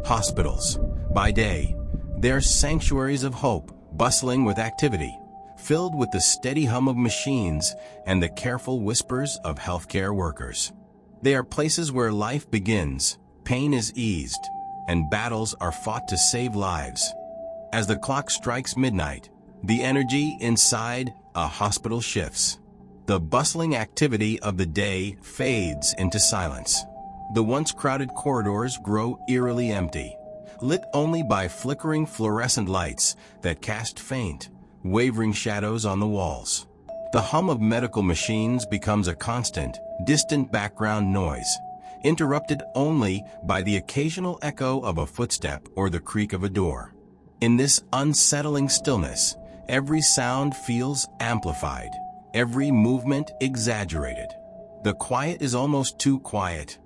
Hospitals. By day, they're sanctuaries of hope, bustling with activity, filled with the steady hum of machines and the careful whispers of healthcare workers. They are places where life begins, pain is eased, and battles are fought to save lives. As the clock strikes midnight, the energy inside a hospital shifts. The bustling activity of the day fades into silence. The once crowded corridors grow eerily empty, lit only by flickering fluorescent lights that cast faint, wavering shadows on the walls. The hum of medical machines becomes a constant, distant background noise, interrupted only by the occasional echo of a footstep or the creak of a door. In this unsettling stillness, every sound feels amplified, every movement exaggerated. The quiet is almost too quiet.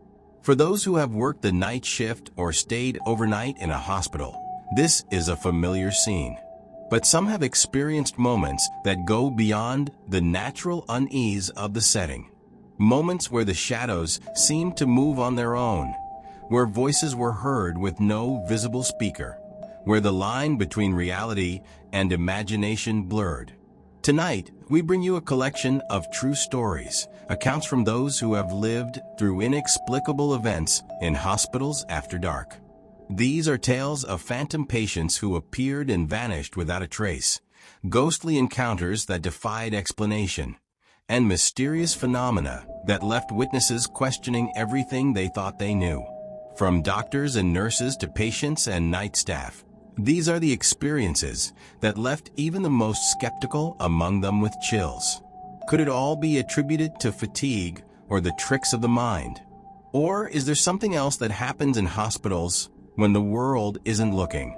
For those who have worked the night shift or stayed overnight in a hospital, this is a familiar scene. But some have experienced moments that go beyond the natural unease of the setting. Moments where the shadows seemed to move on their own, where voices were heard with no visible speaker, where the line between reality and imagination blurred. Tonight, we bring you a collection of true stories, accounts from those who have lived through inexplicable events in hospitals after dark. These are tales of phantom patients who appeared and vanished without a trace, ghostly encounters that defied explanation, and mysterious phenomena that left witnesses questioning everything they thought they knew. From doctors and nurses to patients and night staff, these are the experiences that left even the most skeptical among them with chills. Could it all be attributed to fatigue or the tricks of the mind? Or is there something else that happens in hospitals when the world isn't looking?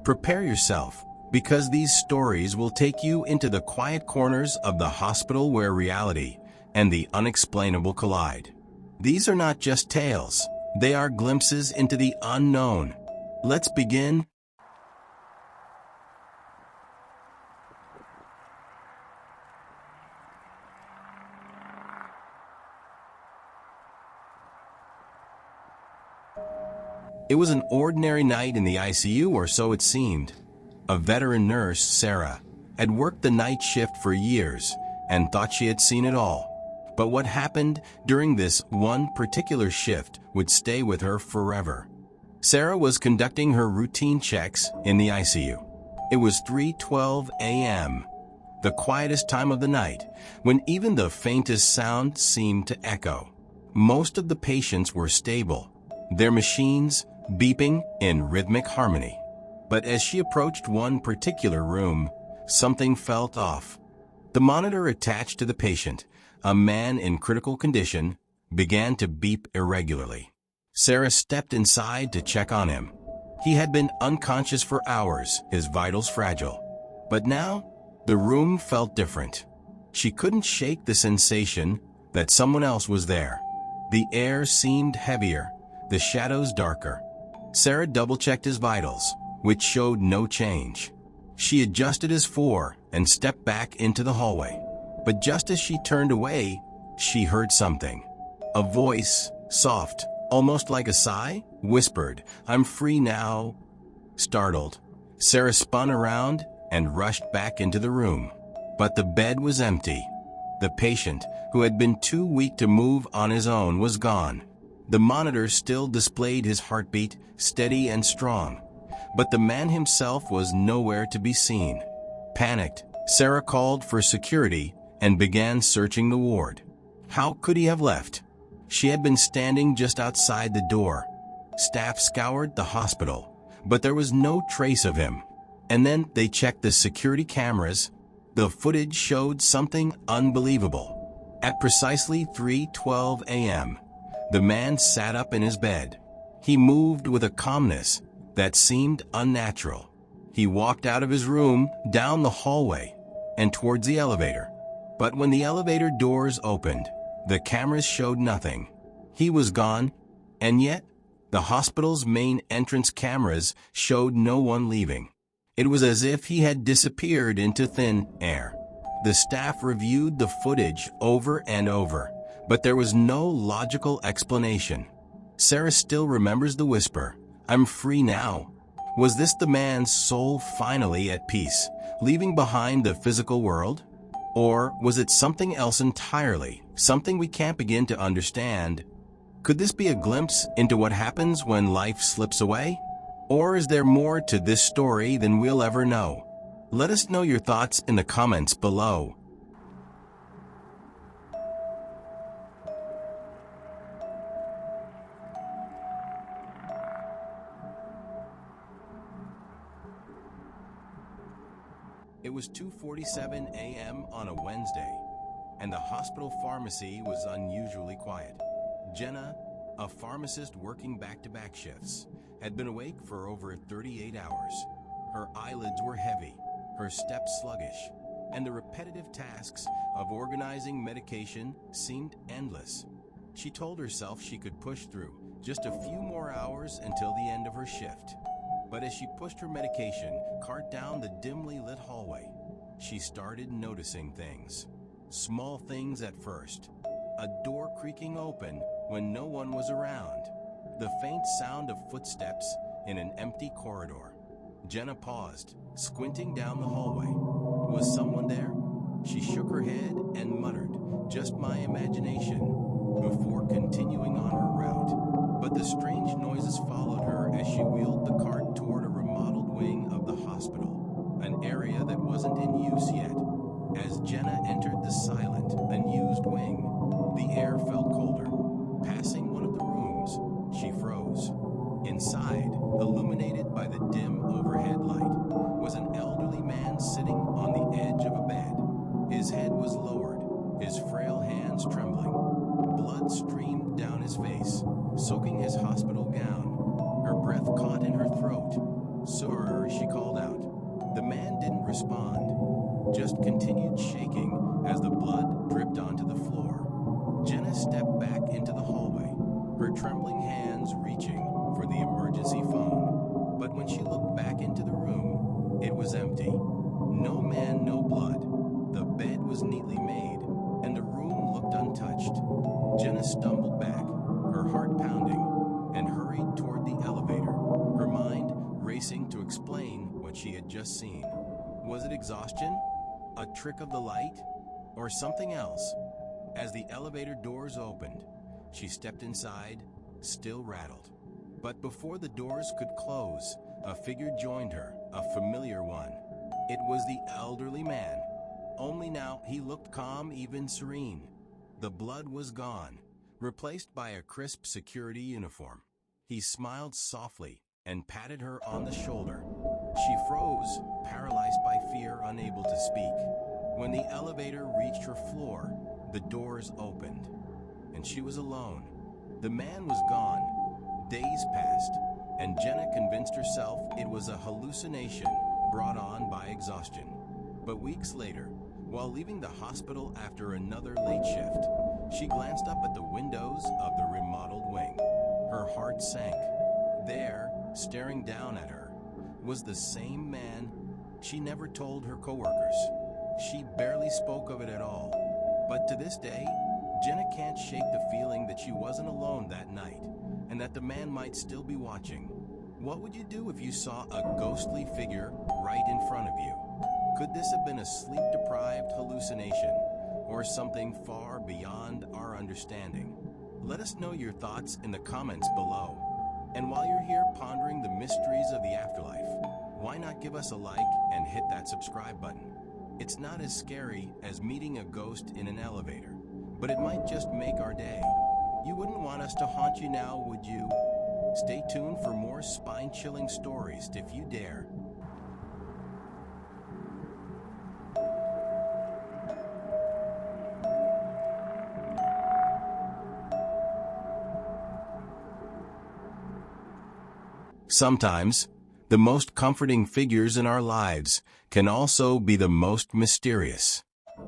Prepare yourself, because these stories will take you into the quiet corners of the hospital where reality and the unexplainable collide. These are not just tales, they are glimpses into the unknown. Let's begin. It was an ordinary night in the ICU, or so it seemed. A veteran nurse, Sarah, had worked the night shift for years and thought she had seen it all. But what happened during this one particular shift would stay with her forever. Sarah was conducting her routine checks in the ICU. It was 3:12 a.m., the quietest time of the night, when even the faintest sound seemed to echo. Most of the patients were stable, their machines beeping in rhythmic harmony. But as she approached one particular room, something felt off. The monitor attached to the patient, a man in critical condition, began to beep irregularly. Sarah stepped inside to check on him. He had been unconscious for hours, his vitals fragile. But now, the room felt different. She couldn't shake the sensation that someone else was there. The air seemed heavier, the shadows darker. Sarah double-checked his vitals, which showed no change. She adjusted his IV and stepped back into the hallway. But just as she turned away, she heard something. A voice, soft, almost like a sigh, whispered, "I'm free now." Startled, Sarah spun around and rushed back into the room. But the bed was empty. The patient, who had been too weak to move on his own, was gone. The monitor still displayed his heartbeat, steady and strong, but the man himself was nowhere to be seen. Panicked, Sarah called for security and began searching the ward. How could he have left? She had been standing just outside the door. Staff scoured the hospital, but there was no trace of him. And then they checked the security cameras. The footage showed something unbelievable. At precisely 3:12 a.m., the man sat up in his bed. He moved with a calmness that seemed unnatural. He walked out of his room, down the hallway, and towards the elevator. But when the elevator doors opened, the cameras showed nothing. He was gone, and yet the hospital's main entrance cameras showed no one leaving. It was as if he had disappeared into thin air. The staff reviewed the footage over and over, but there was no logical explanation. Sarah still remembers the whisper, I'm free now. Was this the man's soul finally at peace, leaving behind the physical world? Or was it something else entirely, something we can't begin to understand? Could this be a glimpse into what happens when life slips away? Or is there more to this story than we'll ever know? Let us know your thoughts in the comments below. It was 2:47 a.m. on a Wednesday, and the hospital pharmacy was unusually quiet. Jenna, a pharmacist working back-to-back shifts, had been awake for over 38 hours. Her eyelids were heavy, her steps sluggish, and the repetitive tasks of organizing medication seemed endless. She told herself she could push through just a few more hours until the end of her shift. But as she pushed her medication cart down the dimly lit hallway, she started noticing things. Small things at first. A door creaking open when no one was around. The faint sound of footsteps in an empty corridor. Jenna paused, squinting down the hallway. Was someone there? She shook her head and muttered, "Just my imagination," before continuing on her route. But the strange noises followed her as she wheeled the cart toward a remodeled wing of the hospital, an area that wasn't in use yet. As Jenna entered the silent, unused wing, the air felt colder. Passing one of the rooms, she froze. Inside, illuminated by the dim overhead light, was an elderly man sitting on the edge of a bed. His head was lowered, his frail hands trembling. Blood streamed down his face, soaking his hospital gown. Her breath caught in her throat. "Sir," she called out. The man didn't respond, just continued shaking as the blood dripped onto the floor. Jenna stepped back into the hallway, her trembling hands reaching for the emergency phone. But when she looked back into the room, it was empty. No man, no blood. The bed was neatly made, and the room looked untouched. Jenna stumbled back, her heart pounding, and hurried toward the elevator, her mind racing to explain what she had just seen. Was it exhaustion? A trick of the light? Or something else? As the elevator doors opened, she stepped inside, still rattled. But before the doors could close, a figure joined her, a familiar one. It was the elderly man. Only now he looked calm, even serene. The blood was gone, replaced by a crisp security uniform. He smiled softly and patted her on the shoulder. She froze, paralyzed by fear, unable to speak. When the elevator reached her floor, the doors opened, and she was alone. The man was gone. Days passed, and Jenna convinced herself it was a hallucination brought on by exhaustion. But weeks later, while leaving the hospital after another late shift, she glanced up at the windows of the remodeled wing. Her heart sank. There, staring down at her, was the same man. She never told her coworkers. She barely spoke of it at all. But to this day, Jenna can't shake the feeling that she wasn't alone that night, and that the man might still be watching. What would you do if you saw a ghostly figure right in front of you? Could this have been a sleep-deprived hallucination, or something far beyond our understanding? Let us know your thoughts in the comments below. And while you're here pondering the mysteries of the afterlife, why not give us a like and hit that subscribe button? It's not as scary as meeting a ghost in an elevator, but it might just make our day. You wouldn't want us to haunt you now, would you? Stay tuned for more spine-chilling stories if you dare. Sometimes, the most comforting figures in our lives can also be the most mysterious.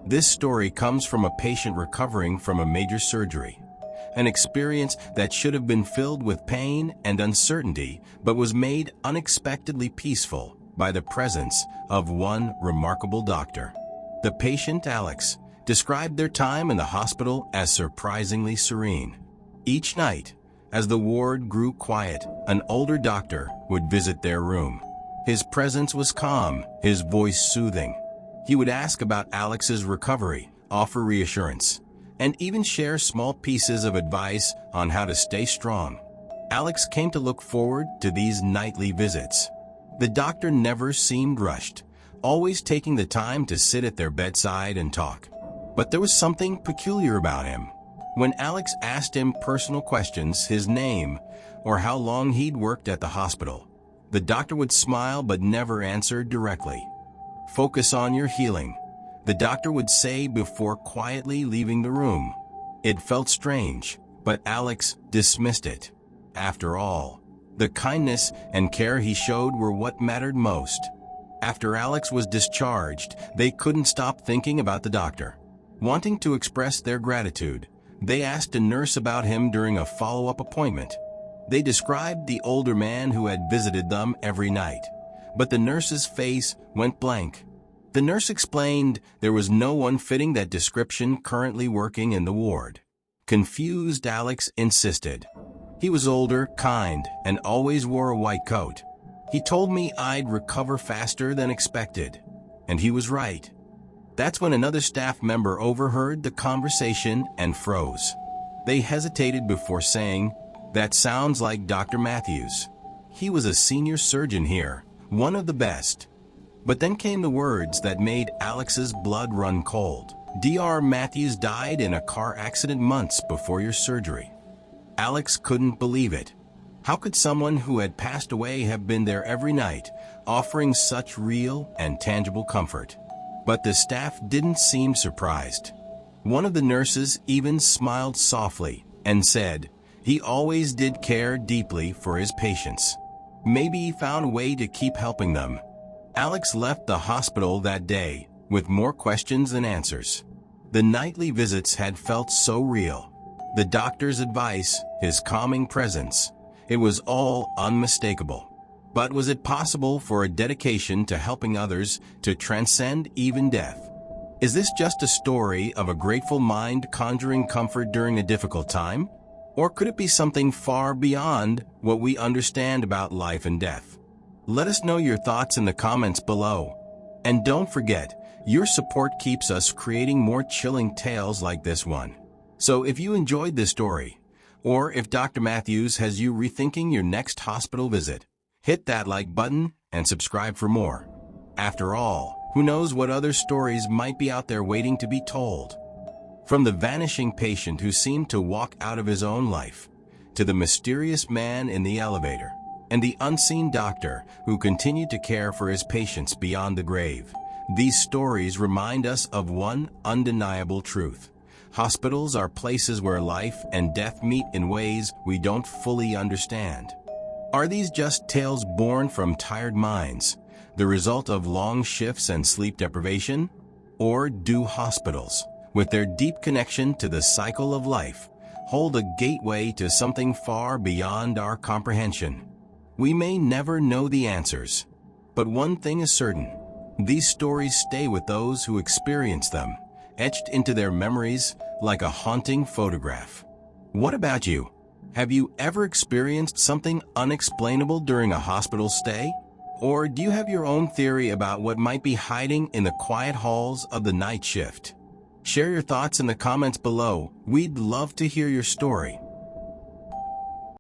This story comes from a patient recovering from a major surgery, an experience that should have been filled with pain and uncertainty, but was made unexpectedly peaceful by the presence of one remarkable doctor. The patient, Alex, described their time in the hospital as surprisingly serene. Each night, As the ward grew quiet, an older doctor would visit their room. His presence was calm, his voice soothing. He would ask about Alex's recovery, offer reassurance, and even share small pieces of advice on how to stay strong. Alex came to look forward to these nightly visits. The doctor never seemed rushed, always taking the time to sit at their bedside and talk. But there was something peculiar about him. When Alex asked him personal questions, his name, or how long he'd worked at the hospital, the doctor would smile but never answer directly. "Focus on your healing," the doctor would say before quietly leaving the room. It felt strange, but Alex dismissed it. After all, the kindness and care he showed were what mattered most. After Alex was discharged, they couldn't stop thinking about the doctor. Wanting to express their gratitude, they asked a nurse about him during a follow-up appointment. They described the older man who had visited them every night, but the nurse's face went blank. The nurse explained there was no one fitting that description currently working in the ward. Confused, Alex insisted. "He was older, kind, and always wore a white coat. He told me I'd recover faster than expected." And he was right. That's when another staff member overheard the conversation and froze. They hesitated before saying, "That sounds like Dr. Matthews. He was a senior surgeon here, one of the best." But then came the words that made Alex's blood run cold. "Dr. Matthews died in a car accident months before your surgery." Alex couldn't believe it. How could someone who had passed away have been there every night, offering such real and tangible comfort? But the staff didn't seem surprised. One of the nurses even smiled softly and said, "He always did care deeply for his patients. Maybe he found a way to keep helping them." Alex left the hospital that day with more questions than answers. The nightly visits had felt so real. The doctor's advice, his calming presence, it was all unmistakable. But was it possible for a dedication to helping others to transcend even death? Is this just a story of a grateful mind conjuring comfort during a difficult time? Or could it be something far beyond what we understand about life and death? Let us know your thoughts in the comments below. And don't forget, your support keeps us creating more chilling tales like this one. So if you enjoyed this story, or if Dr. Matthews has you rethinking your next hospital visit, hit that like button and subscribe for more. After all, who knows what other stories might be out there waiting to be told? From the vanishing patient who seemed to walk out of his own life, to the mysterious man in the elevator, and the unseen doctor who continued to care for his patients beyond the grave, these stories remind us of one undeniable truth. Hospitals are places where life and death meet in ways we don't fully understand. Are these just tales born from tired minds, the result of long shifts and sleep deprivation? Or do hospitals, with their deep connection to the cycle of life, hold a gateway to something far beyond our comprehension? We may never know the answers, but one thing is certain: these stories stay with those who experience them, etched into their memories like a haunting photograph. What about you? Have you ever experienced something unexplainable during a hospital stay? Or do you have your own theory about what might be hiding in the quiet halls of the night shift? Share your thoughts in the comments below. We'd love to hear your story.